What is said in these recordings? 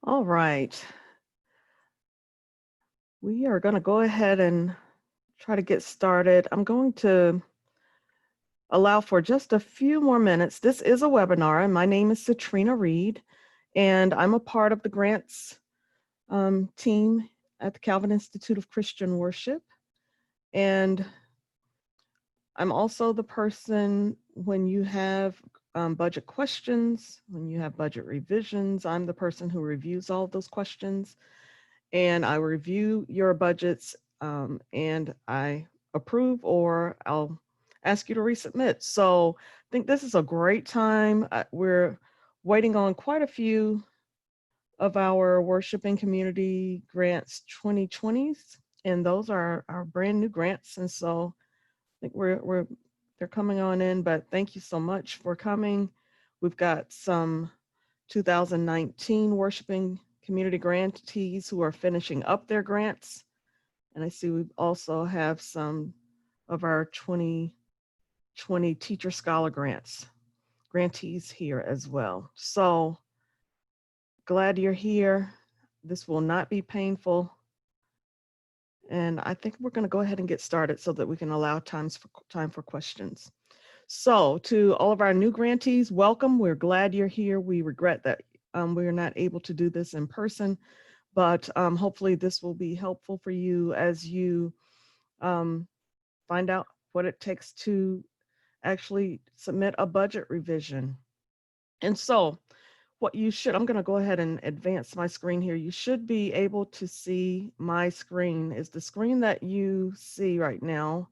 All right. We are going to go ahead and try to get started. I'm going to allow for just a few more minutes. This is a webinar, and my name is Satrina Ried, and I'm a part of the grants team at the Calvin Institute of Christian Worship. And I'm also the person when you have budget questions, when you have budget revisions, I'm the person who reviews all of those questions. And I review your budgets and I approve or I'll ask you to resubmit. So I think this is a great time. We're waiting on quite a few of our worshiping community grants 2020s, and those are our brand new grants. And so I think they're coming on in, but thank you so much for coming. We've got some 2019 worshiping community grantees who are finishing up their grants. And I see we also have some of our 2020 teacher scholar grantees here as well. So glad you're here. This will not be painful. And I think we're going to go ahead and get started so that we can allow time for questions. So to all of our new grantees, welcome. We're glad you're here. We regret that we are not able to do this in person, but hopefully this will be helpful for you as you find out what it takes to actually submit a budget revision. And so I'm going to go ahead and advance my screen here. You should be able to see my screen. Is the screen that you see right now?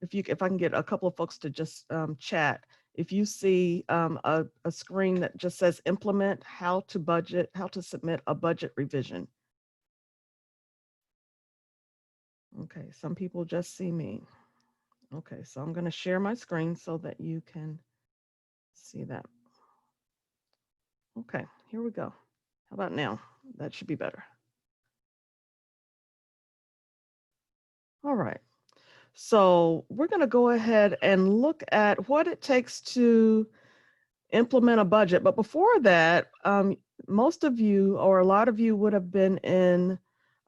If I can get a couple of folks to just chat, if you see a screen that just says implement how to submit a budget revision. Okay, some people just see me. Okay, so I'm going to share my screen so that you can see that. Okay, here we go. How about now? That should be better. All right. So we're going to go ahead and look at what it takes to implement a budget. But before that, most of you or a lot of you would have been in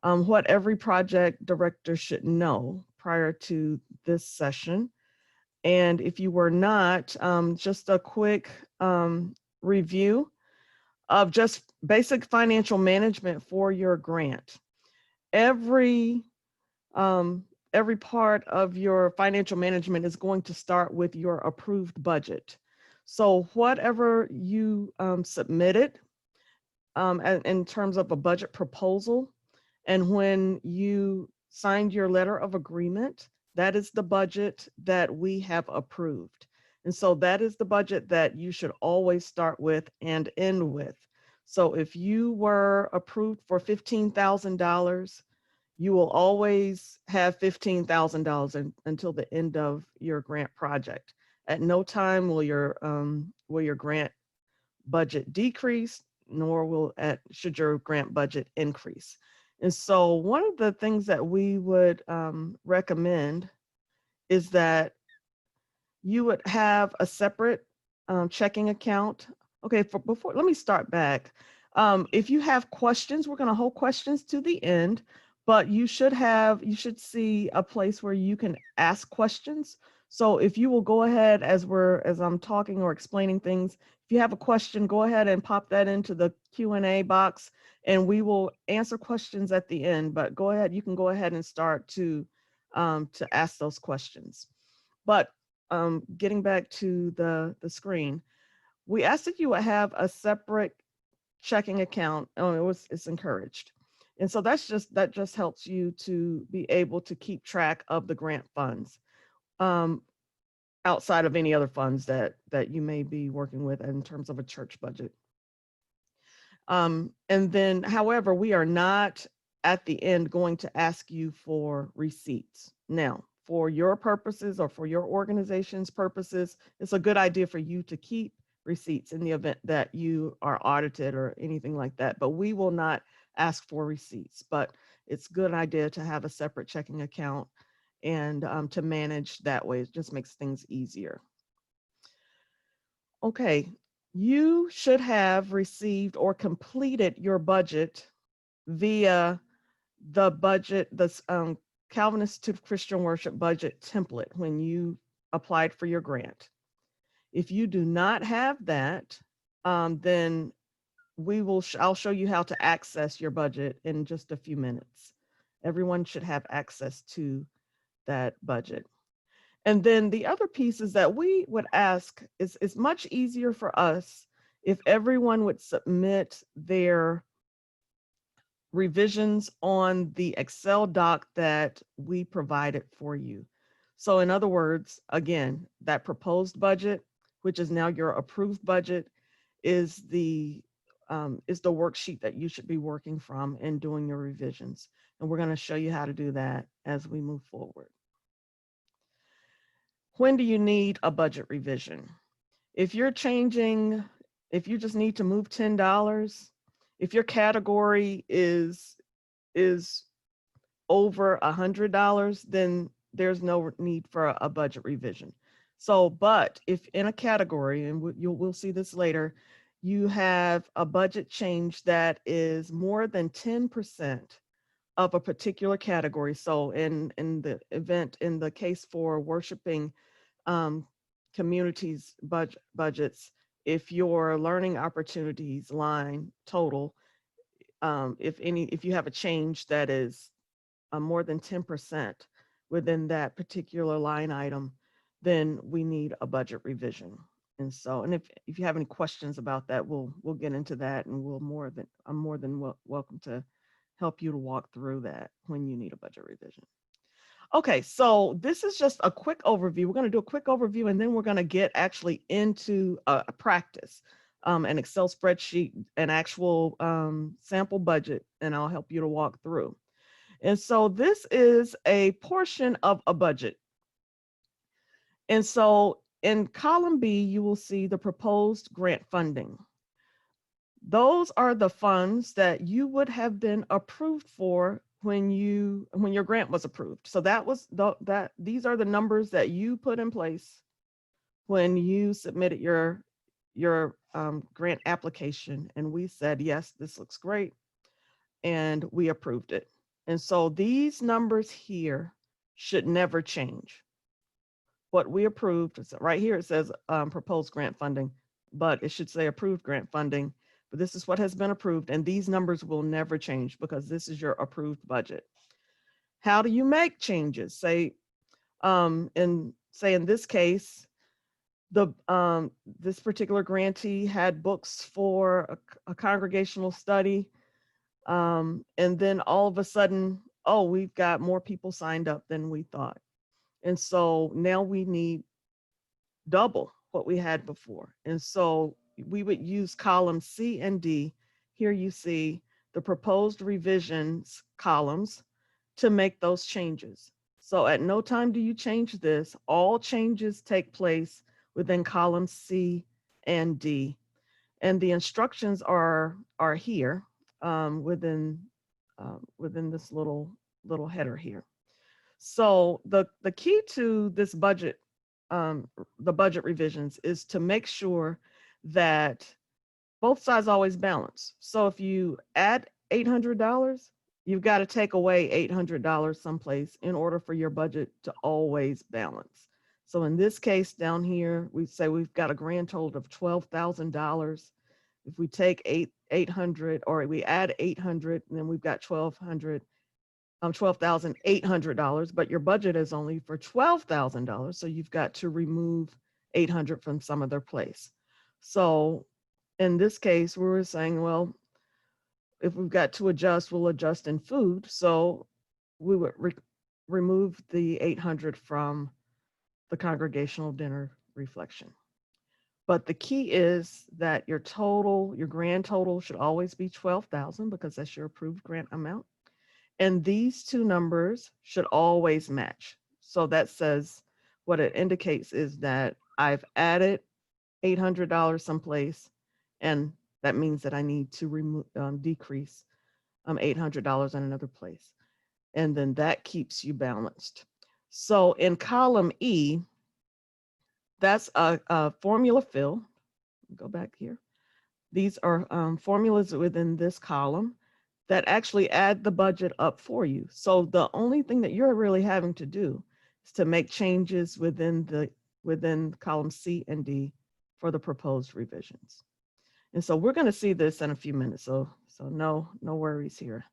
what every project director should know prior to this session. And if you were not, just a quick review of just basic financial management for your grant. Every part of your financial management is going to start with your approved budget. So whatever you submitted in terms of a budget proposal, and when you signed your letter of agreement, that is the budget that we have approved. And so that is the budget that you should always start with and end with. So if you were approved for $15,000, you will always have $15,000 until the end of your grant project. At no time will your grant budget decrease, nor should your grant budget increase. And so one of the things that we would recommend is that you would have a separate checking account. Okay, let me start back. If you have questions, we're going to hold questions to the end, but you should see a place where you can ask questions. So if you will go ahead as I'm talking or explaining things, if you have a question, go ahead and pop that into the Q&A box and we will answer questions at the end, but you can go ahead and start to ask those questions. But getting back to the screen, we asked that you would have a separate checking account. It's encouraged. And so that just helps you to be able to keep track of the grant funds outside of any other funds that you may be working with in terms of a church budget. And then, however, we are not at the end going to ask you for receipts. Now, for your purposes or for your organization's purposes, it's a good idea for you to keep receipts in the event that you are audited or anything like that. But we will not ask for receipts, but it's a good idea to have a separate checking account and to manage that way. It just makes things easier. Okay, You should have received or completed your budget via the budget, the Calvinist to Christian Worship budget template when you applied for your grant. If you do not have that, then I'll show you how to access your budget in just a few minutes. Everyone should have access to that budget. And then the other piece is that we would ask is it's much easier for us if everyone would submit their revisions on the Excel doc that we provided for you. So in other words, again, that proposed budget, which is now your approved budget, is the worksheet that you should be working from and doing your revisions. And we're going to show you how to do that as we move forward. When do you need a budget revision? If you're changing, if you just need to move $10, if your category is over $100, then there's no need for a budget revision. So, but if in a category, and we'll see this later, you have a budget change that is more than 10% of a particular category. So in the event, in the case for worshiping communities budgets, if your learning opportunities line total, if you have a change that is more than 10% within that particular line item, then we need a budget revision. And so, and if you have any questions about that, we'll get into that, and I'm more than welcome to help you to walk through that when you need a budget revision. Okay, so this is just a quick overview. We're going to do a quick overview, and then we're going to get actually into a practice, an Excel spreadsheet, an actual sample budget, and I'll help you to walk through. And so this is a portion of a budget. And so in column B, you will see the proposed grant funding. Those are the funds that you would have been approved for when your grant was approved. So these are the numbers that you put in place when you submitted your grant application, and we said, yes, this looks great, and we approved it. And so these numbers here should never change. What we approved, right here it says proposed grant funding, but it should say approved grant funding. But this is what has been approved, and these numbers will never change because this is your approved budget. How do you make changes? Say, in this case, this particular grantee had books for a congregational study, and then all of a sudden, oh, we've got more people signed up than we thought. And so now we need double what we had before. And so we would use columns C and D. Here you see the proposed revisions columns to make those changes. So at no time do you change this. All changes take place within columns C and D. And the instructions are here within this little header here. So the key to this budget, the budget revisions, is to make sure that both sides always balance. So if you add $800, you've got to take away $800 someplace in order for your budget to always balance. So in this case down here, we say we've got a grand total of $12,000. If we take 800, or we add 800, and then we've got $12,800, but your budget is only for $12,000. So you've got to remove 800 from some other place. So in this case, we were saying, well, if we've got to adjust, we'll adjust in food. So we would remove the 800 from the congregational dinner reflection. But the key is that your grand total should always be 12,000 because that's your approved grant amount. And these two numbers should always match. So that says, what it indicates is that I've added $800 someplace, and that means that I need to decrease $800 in another place. And then that keeps you balanced. So in column E, that's a formula fill. Go back here. These are formulas within this column that actually add the budget up for you. So the only thing that you're really having to do is to make changes within column C and D for the proposed revisions. And so we're going to see this in a few minutes. So no worries here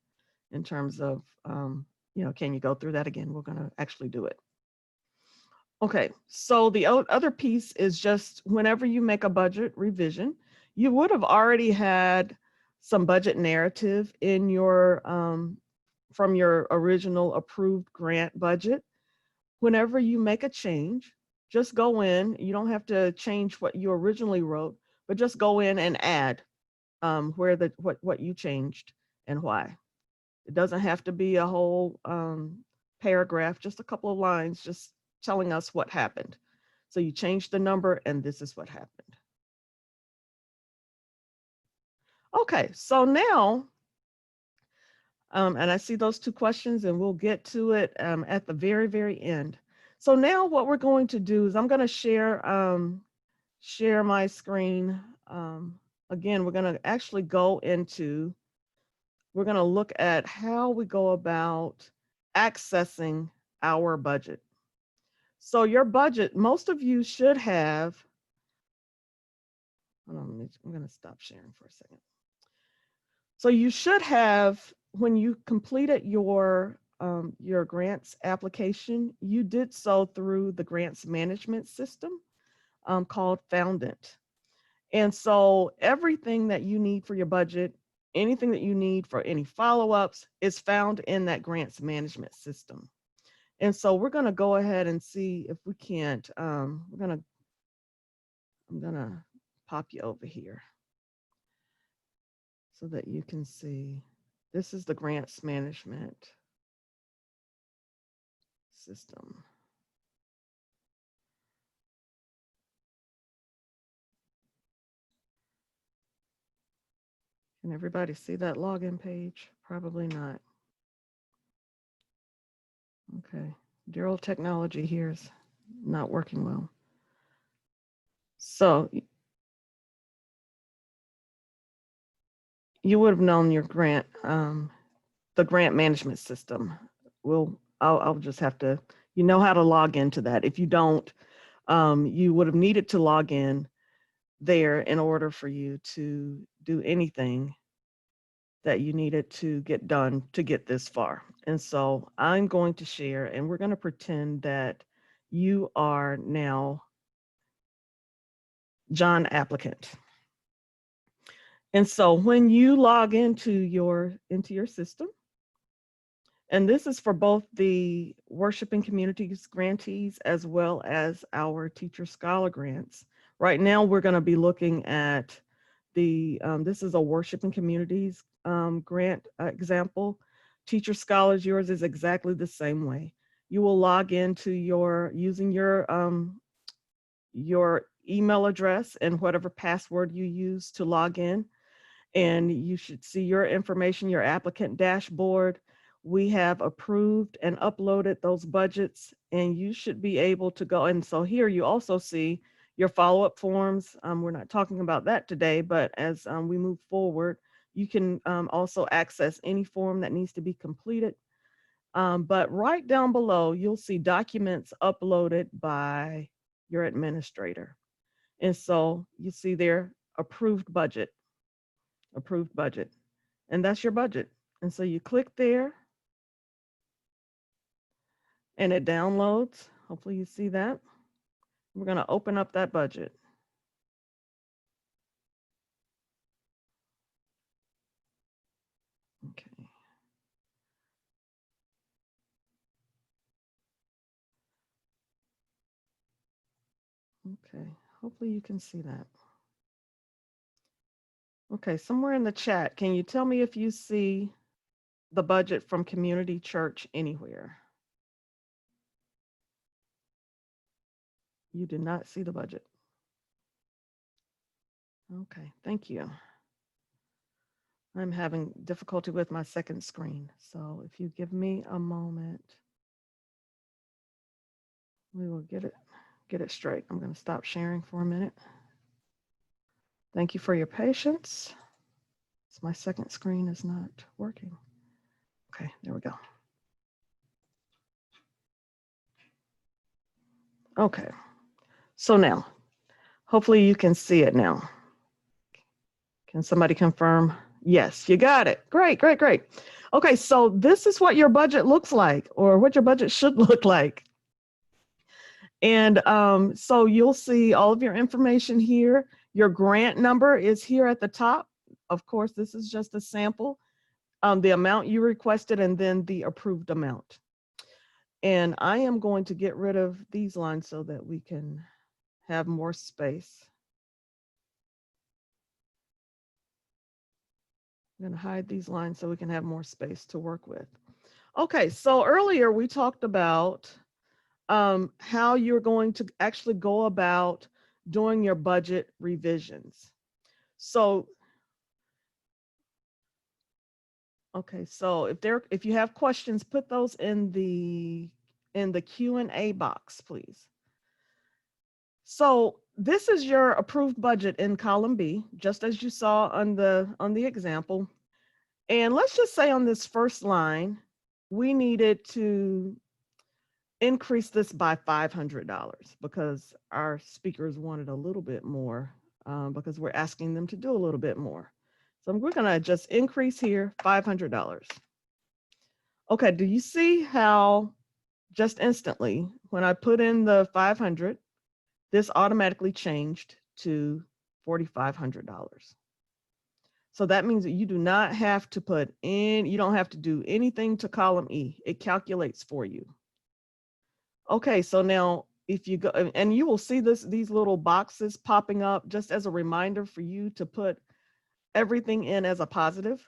in terms of can you go through that again? We're going to actually do it. Okay, so the other piece is just whenever you make a budget revision, you would have already had some budget narrative in your from your original approved grant budget. Whenever you make a change, just go in. You don't have to change what you originally wrote, but just go in and add what you changed and why. It doesn't have to be a whole paragraph, just a couple of lines, just telling us what happened. So you changed the number and this is what happened. Okay, so now, and I see those two questions and we'll get to it at the very, very end. So now what we're going to do is I'm going to share my screen. Again, we're going to actually we're going to look at how we go about accessing our budget. So your budget, most of you should have, hold on, I'm going to stop sharing for a second. So you should have, when you completed your grants application, you did so through the grants management system called Foundant. And so everything that you need for your budget, anything that you need for any follow-ups is found in that grants management system. And so we're going to go ahead and see if we can't, I'm going to pop you over here so that you can see. This is the grants management system. Can everybody see that login page? Probably not. Okay. Dear old technology here is not working well. So you would have known your grant, the grant management system. I'll just have to, you know how to log into that. If you don't, you would have needed to log in there in order for you to do anything that you needed to get done to get this far. And so I'm going to share, and we're going to pretend that you are now John applicant. And so when you log into your system, and this is for both the Worship and Communities grantees as well as our Teacher Scholar grants. Right now, we're going to be looking at this is a Worship and Communities grant example. Teacher Scholars, yours is exactly the same way. You will log into using your email address and whatever password you use to log in, and you should see your information, your applicant dashboard. We have approved and uploaded those budgets, and you should be able to go. And so here you also see your follow-up forms. We're not talking about that today, but as we move forward, you can also access any form that needs to be completed. But right down below, you'll see documents uploaded by your administrator. And so you see there, approved budget, and that's your budget. And so you click there and it downloads. Hopefully you see that. We're going to open up that budget. Okay. Okay, hopefully you can see that. Okay, somewhere in the chat, can you tell me if you see the budget from Community Church anywhere? You did not see the budget. Okay, thank you. I'm having difficulty with my second screen. So if you give me a moment, we will get it straight. I'm going to stop sharing for a minute. Thank you for your patience. My second screen is not working. Okay, there we go. Okay, so now, hopefully you can see it now. Can somebody confirm? Yes, you got it. Great, great, great. Okay, so this is what your budget looks like, or what your budget should look like. And so you'll see all of your information here. Your grant number is here at the top. Of course, this is just a sample. The amount you requested and then the approved amount. And I am going to get rid of these lines so that we can have more space. I'm going to hide these lines so we can have more space to work with. Okay, so earlier we talked about how you're going to actually go about doing your budget revisions. So, okay, so if you have questions, put those in the Q&A box, please. So this is your approved budget in column B, just as you saw on the example. And let's just say on this first line, we needed to increase this by $500 because our speakers wanted a little bit more because we're asking them to do a little bit more. So we're gonna just increase here $500. Okay, do you see how just instantly when I put in the 500, this automatically changed to $4,500. So that means that you do not have to put in, you don't have to do anything to column E. It calculates for you. Okay, so now if you go, and you will see these little boxes popping up just as a reminder for you to put everything in as a positive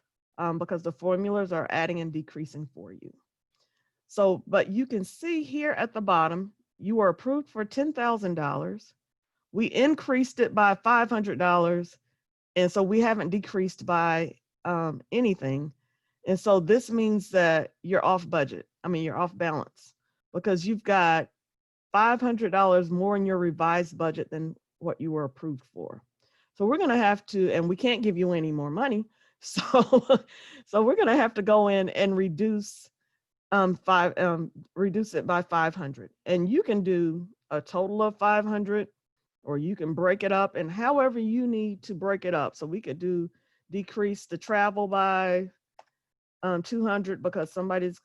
because the formulas are adding and decreasing for you. So, but you can see here at the bottom, you were approved for $10,000. We increased it by $500. And so we haven't decreased by anything. And so this means that you're off budget. I mean, you're off balance because you've got $500 more in your revised budget than what you were approved for. So we're going to have to, and we can't give you any more money. So, so we're going to have to go in and reduce reduce it by 500. And you can do a total of 500, or you can break it up and however you need to break it up. So we could do decrease the travel by 200 because somebody's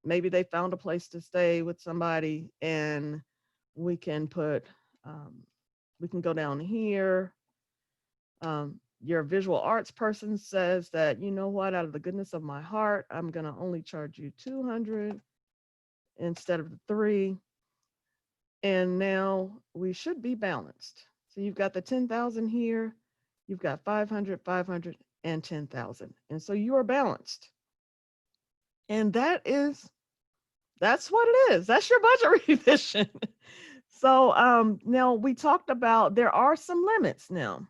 maybe they found a place to stay with somebody, and we can put we can go down here. Your visual arts person says that, you know what, out of the goodness of my heart, I'm going to only charge you 200 instead of the 3. And now we should be balanced. So you've got the 10,000 here, you've got 500, 500, and 10,000. And so you are balanced. And that's what it is. That's your budget revision. So now we talked about there are some limits now.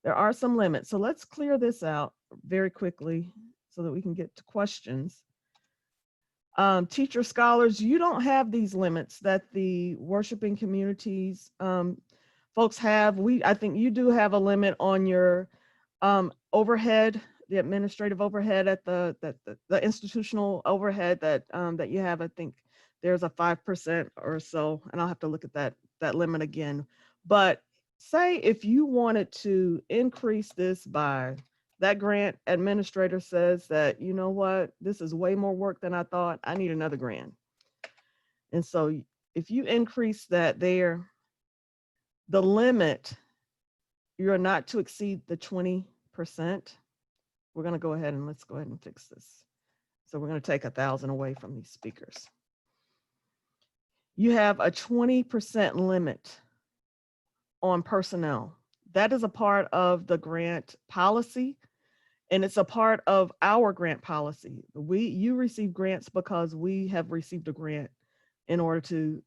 There are some limits. So let's clear this out very quickly so that we can get to questions. Teacher scholars, you don't have these limits that the worshiping communities folks have. I think you do have a limit on your overhead, the administrative overhead at the institutional overhead that you have. I think there's a 5% or so, and I'll have to look at that limit again. But say if you wanted to increase this by, that grant administrator says that, you know what, this is way more work than I thought, I need another grant. And so if you increase that there, the limit, you're not to exceed the 20%. We're going to go ahead and let's go ahead and fix this. So we're going to take 1,000 away from these speakers. You have a 20% limit on personnel. That is a part of the grant policy, and it's a part of our grant policy. You receive grants because we have received a grant in order to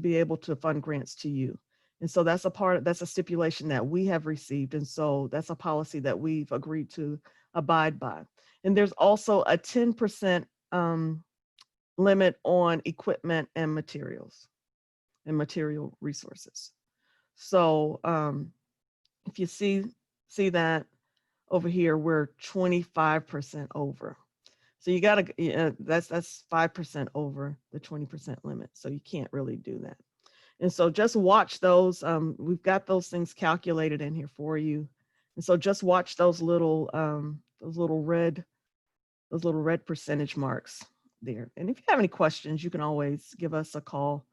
be able to fund grants to you. And so that's a stipulation that we have received. And so that's a policy that we've agreed to abide by. And there's also a 10% limit on equipment and materials and material resources. So if you see that over here, we're 25% over. So you got to, that's 5% over the 20% limit. So you can't really do that. And so just watch those. We've got those things calculated in here for you. And so just watch those little red percentage marks there. And if you have any questions, you can always give us a call.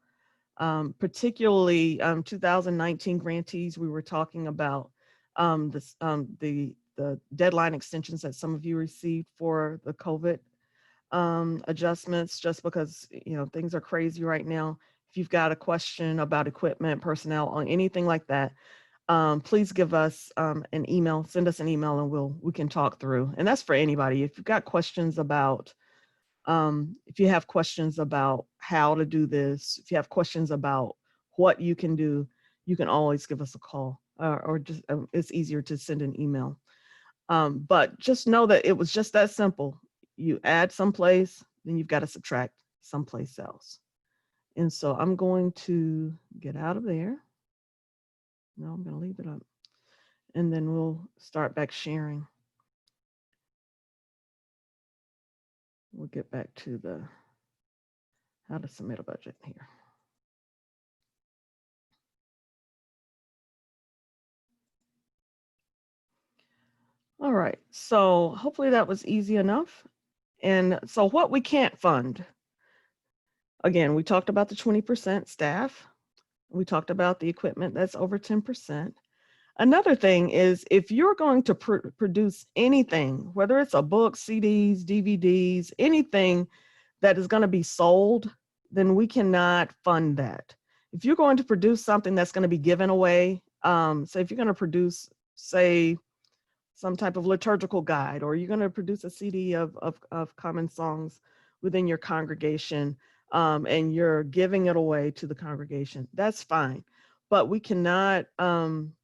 Particularly 2019 grantees, we were talking about the deadline extensions that some of you received for the COVID adjustments, just because things are crazy right now. If you've got a question about equipment, personnel, on anything like that, please give us an email, send us an email, and we can talk through. And that's for anybody. If you've got questions about if you have questions about how to do this, if you have questions about what you can do, you can always give us a call, or just it's easier to send an email. But just know that it was just that simple. You add someplace, then you've got to subtract someplace else. And so I'm going to get out of there. No, I'm going to leave it up. And then we'll start back sharing. We'll get back to the how to submit a budget here. All right, so hopefully that was easy enough. And so what we can't fund, again, we talked about the 20% staff. We talked about the equipment that's over 10%. Another thing is, if you're going to produce anything, whether it's a book, CDs, DVDs, anything that is going to be sold, then we cannot fund that. If you're going to produce something that's going to be given away, so if you're going to produce, say, some type of liturgical guide, or you're going to produce a CD of common songs within your congregation, and you're giving it away to the congregation, that's fine. But we cannot fund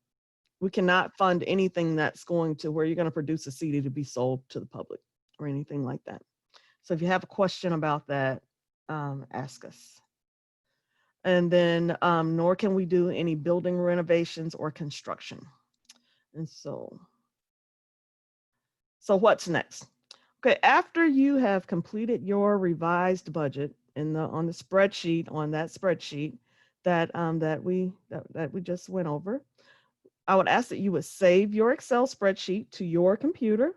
anything that's going to where you're going to produce a CD to be sold to the public or anything like that. So if you have a question about that, ask us. And then nor can we do any building renovations or construction. And so what's next? Okay, after you have completed your revised budget on that spreadsheet that we just went over, I would ask that you would save your Excel spreadsheet to your computer.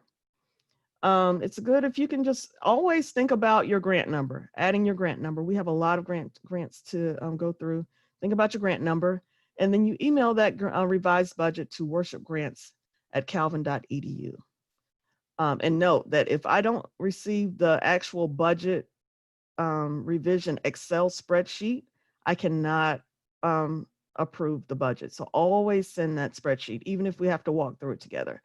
It's good if you can just always think about your grant number, adding your grant number. We have a lot of grants to go through. Think about your grant number, and then you email that revised budget to worshipgrants@calvin.edu. And note that if I don't receive the actual budget revision Excel spreadsheet, I cannot approve the budget. So always send that spreadsheet, even if we have to walk through it together.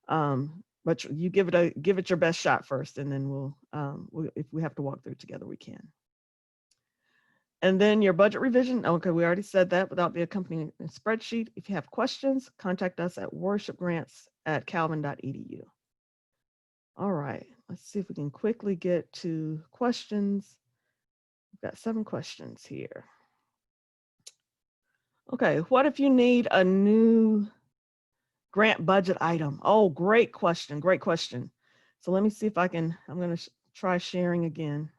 But you give it your best shot first, and then we'll if we have to walk through it together, we can. And then your budget revision. Okay, we already said that, without the accompanying spreadsheet. If you have questions, contact us at worshipgrants@calvin.edu. All right, let's see if we can quickly get to questions. We've got 7 questions here. Okay, what if you need a new grant budget item? Oh, great question, great question. So let me see if I can, I'm gonna try sharing again.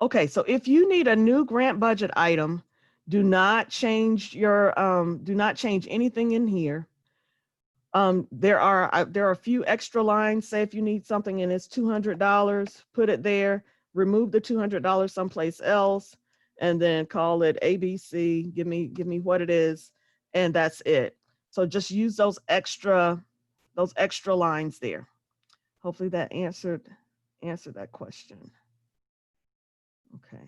Okay, so if you need a new grant budget item, do not change anything in here. There are a few extra lines. Say if you need something and it's $200, put it there, remove the $200 someplace else, and then call it ABC, give me what it is, and that's it. So just use those extra lines there. Hopefully that answered that question. Okay.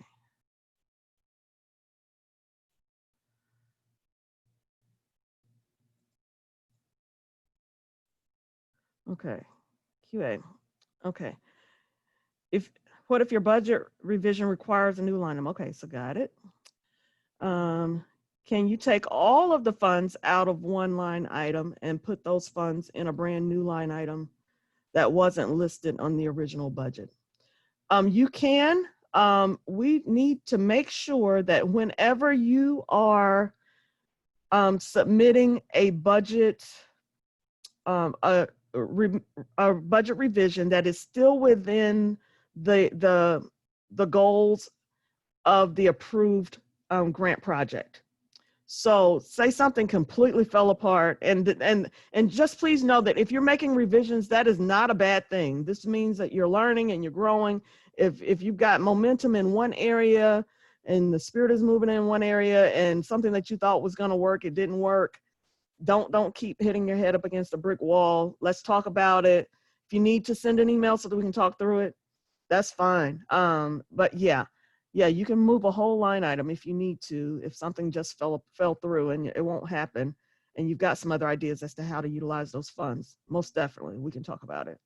Okay, QA. Okay. What if your budget revision requires a new line item? Okay, so got it. Can you take all of the funds out of one line item and put those funds in a brand new line item that wasn't listed on the original budget? You can. we need to make sure that whenever you are submitting a budget, a, a budget revision that is still within the goals of the approved grant project. So say something completely fell apart, and just please know that if you're making revisions, that is not a bad thing. This means that you're learning and you're growing. If you've got momentum in one area and the spirit is moving in one area and something that you thought was going to work, it didn't work, don't keep hitting your head up against a brick wall. Let's talk about it. If you need to send an email so that we can talk through it, that's fine. But yeah, you can move a whole line item if you need to, if something just fell through, and it won't happen, and you've got some other ideas as to how to utilize those funds. Most definitely, we can talk about it.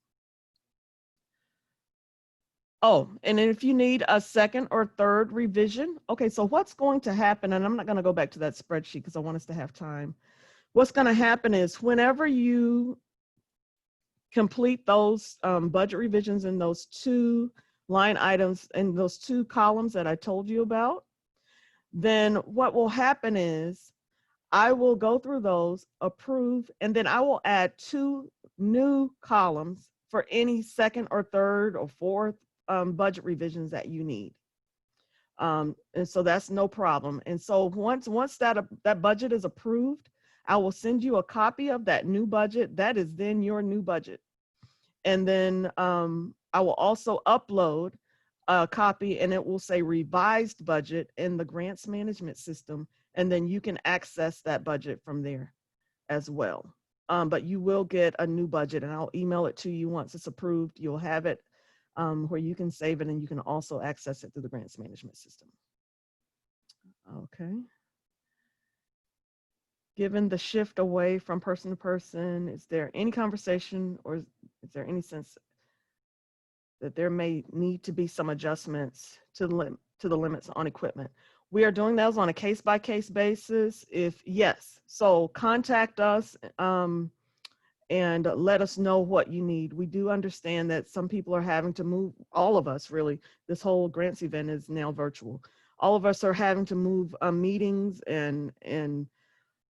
Oh, and then if you need a second or third revision, okay, so what's going to happen, and I'm not going to go back to that spreadsheet because I want us to have time. What's going to happen is whenever you complete those budget revisions in those two line items and those two columns that I told you about, then what will happen is I will go through those, approve, and then I will add two new columns for any second or third or fourth budget revisions that you need. And so that's no problem. And so once that budget is approved, I will send you a copy of that new budget. That is then your new budget. And then I will also upload a copy, and it will say revised budget in the grants management system. And then you can access that budget from there as well. But you will get a new budget, and I'll email it to you once it's approved. You'll have it where you can save it, and you can also access it through the grants management system. Okay. Given the shift away from person to person, is there any conversation or is there any sense that there may need to be some adjustments to the limits on equipment? We are doing those on a case-by-case basis. If yes, so contact us and let us know what you need. We do understand that some people are having to move, all of us really, this whole grants event is now virtual. All of us are having to move meetings and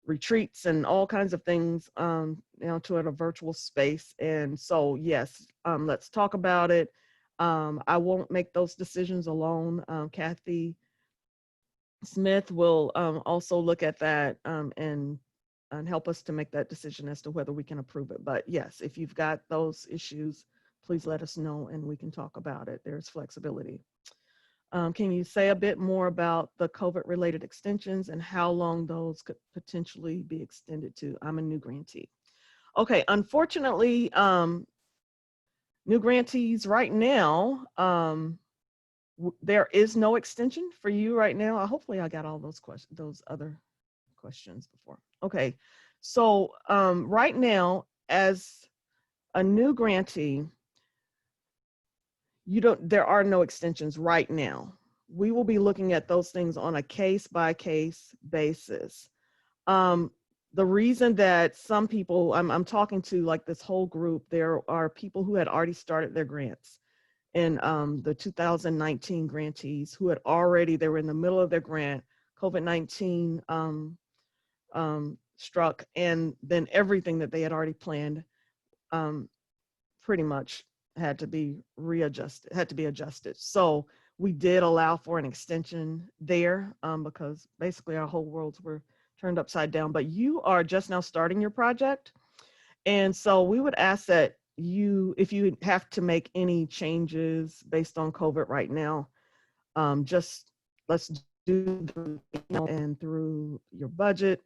retreats and all kinds of things now to a virtual space. And so, yes, let's talk about it. I won't make those decisions alone. Kathy Smith will also look at that and help us to make that decision as to whether we can approve it. But yes, if you've got those issues, please let us know and we can talk about it. There's flexibility. Can you say a bit more about the COVID-related extensions and how long those could potentially be extended to? I'm a new grantee. Okay, unfortunately, new grantees right now, there is no extension for you right now. Hopefully I got all those questions, those other questions before. Okay, so right now, as a new grantee, there are no extensions right now. We will be looking at those things on a case-by-case basis. The reason that some people, I'm talking to like this whole group, there are people who had already started their grants, and the 2019 grantees who had already, they were in the middle of their grant, COVID-19 struck, and then everything that they had already planned pretty much had to be readjusted, had to be adjusted. So we did allow for an extension there because basically our whole worlds were turned upside down. But you are just now starting your project. And so we would ask that if you have to make any changes based on COVID right now, just let's do and through your budget.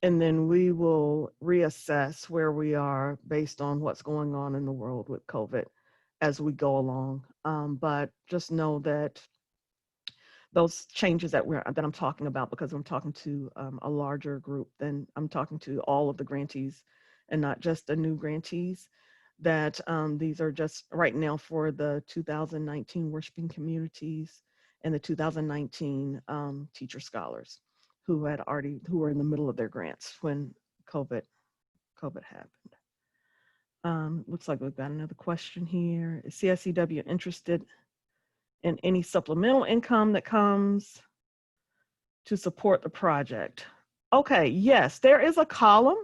And then we will reassess where we are based on what's going on in the world with COVID as we go along. But just know that those changes that I'm talking about, because I'm talking to a larger group than I'm talking to all of the grantees and not just the new grantees, that these are just right now for the 2019 worshiping communities and the 2019 teacher scholars who were in the middle of their grants when COVID happened. Looks like we've got another question here. Is CSCW interested and any supplemental income that comes to support the project. Okay, yes, there is a column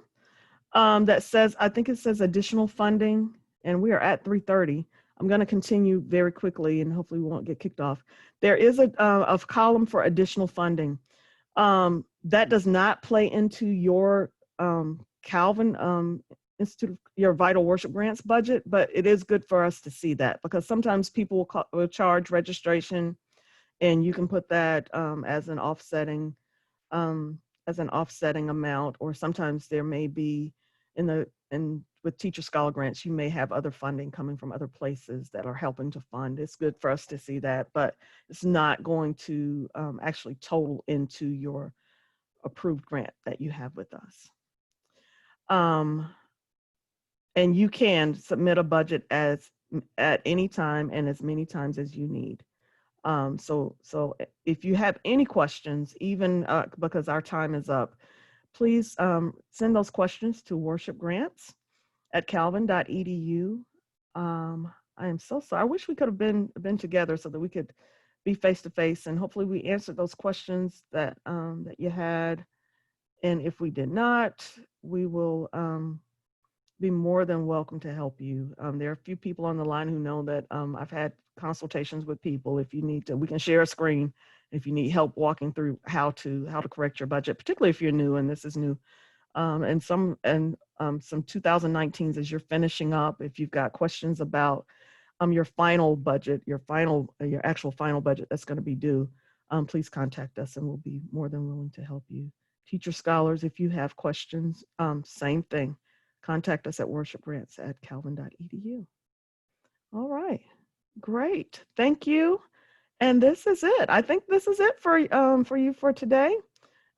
that says, I think it says additional funding, and we are at 3:30. I'm going to continue very quickly and hopefully we won't get kicked off. There is a column for additional funding. That does not play into your Calvin Institute, your Vital Worship Grants budget, but it is good for us to see that because sometimes people will charge registration, and you can put that as an offsetting amount, or sometimes there may be with teacher scholar grants, you may have other funding coming from other places that are helping to fund. It's good for us to see that, but it's not going to actually total into your approved grant that you have with us. And you can submit a budget at any time and as many times as you need. So if you have any questions, even because our time is up, please send those questions to worshipgrants@calvin.edu. I am so sorry. I wish we could have been together so that we could be face to face, and hopefully we answered those questions that that you had. And if we did not, we will be more than welcome to help you. There are a few people on the line who know that I've had consultations with people. If you need to, we can share a screen. If you need help walking through how to correct your budget, particularly if you're new and this is new, and some 2019s as you're finishing up. If you've got questions about your final budget, your actual final budget that's going to be due, please contact us and we'll be more than willing to help you. Teacher scholars, if you have questions, same thing. Contact us at worshipgrants@calvin.edu. All right, great, thank you. And this is it. I think this is it for you for today.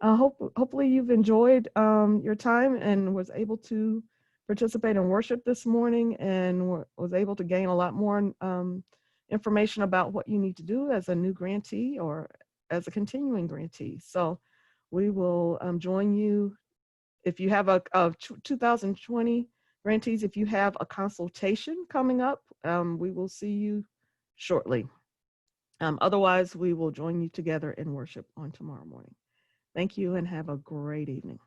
Hopefully you've enjoyed your time and was able to participate in worship this morning and was able to gain a lot more information about what you need to do as a new grantee or as a continuing grantee. So we will join you. If you have a 2020 grantees, if you have a consultation coming up, we will see you shortly. Otherwise, we will join you together in worship on tomorrow morning. Thank you and have a great evening.